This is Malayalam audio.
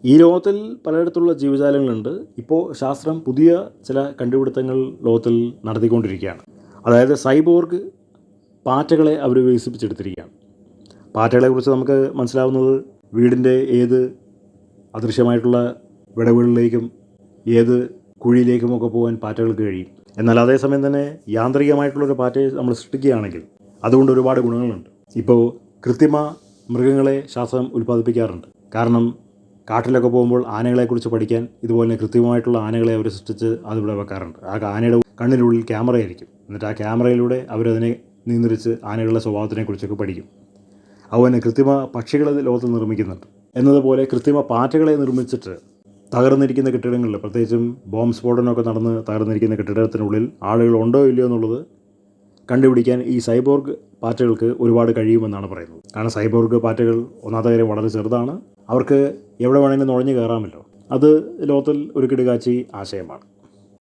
ഈ ലോകത്തിൽ പലയിടത്തുള്ള ജീവജാലങ്ങളുണ്ട്. ഇപ്പോൾ ശാസ്ത്രം പുതിയ ചില കണ്ടുപിടുത്തങ്ങൾ ലോകത്തിൽ നടത്തിക്കൊണ്ടിരിക്കുകയാണ്. അതായത് സൈബോർഗ് പാറ്റകളെ അവർ വികസിപ്പിച്ചെടുത്തിരിക്കുകയാണ്. പാറ്റകളെക്കുറിച്ച് നമുക്ക് മനസ്സിലാവുന്നത് വീടിൻ്റെ ഏത് അദൃശ്യമായിട്ടുള്ള വിടവുകളിലേക്കും ഏത് കുഴിയിലേക്കുമൊക്കെ പോകാൻ പാറ്റകൾക്ക് കഴിയും. എന്നാൽ അതേസമയം തന്നെ യാന്ത്രികമായിട്ടുള്ളൊരു പാറ്റയെ നമ്മൾ സൃഷ്ടിക്കുകയാണെങ്കിൽ അതുകൊണ്ട് ഒരുപാട് ഗുണങ്ങളുണ്ട്. ഇപ്പോൾ കൃത്രിമ മൃഗങ്ങളെ ശാസ്ത്രം ഉൽപ്പാദിപ്പിക്കാറുണ്ട്. കാരണം കാട്ടിലൊക്കെ പോകുമ്പോൾ ആനകളെക്കുറിച്ച് പഠിക്കാൻ ഇതുപോലെ കൃത്രിമമായിട്ടുള്ള ആനകളെ അവർ സൃഷ്ടിച്ച് അതിവിടെ വെക്കാറുണ്ട്. ആ ആനയുടെ കണ്ണിനുള്ളിൽ ക്യാമറയായിരിക്കും. എന്നിട്ട് ആ ക്യാമറയിലൂടെ അവരതിനെ നിയന്ത്രിച്ച് ആനകളുടെ സ്വഭാവത്തിനെക്കുറിച്ചൊക്കെ പഠിക്കും. അതുപോലെ കൃത്രിമ പക്ഷികളെ ലോകത്ത് നിർമ്മിക്കുന്നുണ്ട്. എന്നതുപോലെ കൃത്രിമ പാറ്റകളെ നിർമ്മിച്ചിട്ട് തകർന്നിരിക്കുന്ന കെട്ടിടങ്ങളിൽ, പ്രത്യേകിച്ചും ബോംബ് സ്ഫോടനമൊക്കെ നടന്ന് തകർന്നിരിക്കുന്ന കെട്ടിടത്തിനുള്ളിൽ ആളുകൾ ഉണ്ടോ ഇല്ലയോ എന്നുള്ളത് കണ്ടുപിടിക്കാൻ ഈ സൈബോർഗ് പാറ്റകൾക്ക് ഒരുപാട് കഴിയുമെന്നാണ് പറയുന്നത്. കാരണം സൈബോർഗ് പാറ്റകൾ ഒന്നാമത്തെ കാര്യം വളരെ ചെറുതാണ്. അവർക്ക് എവിടെ വേണമെങ്കിലും നുഴഞ്ഞു കയറാമല്ലോ. അത് ലോകത്തിൽ ഒരു കിടുകാച്ചി ആശയമാണ്.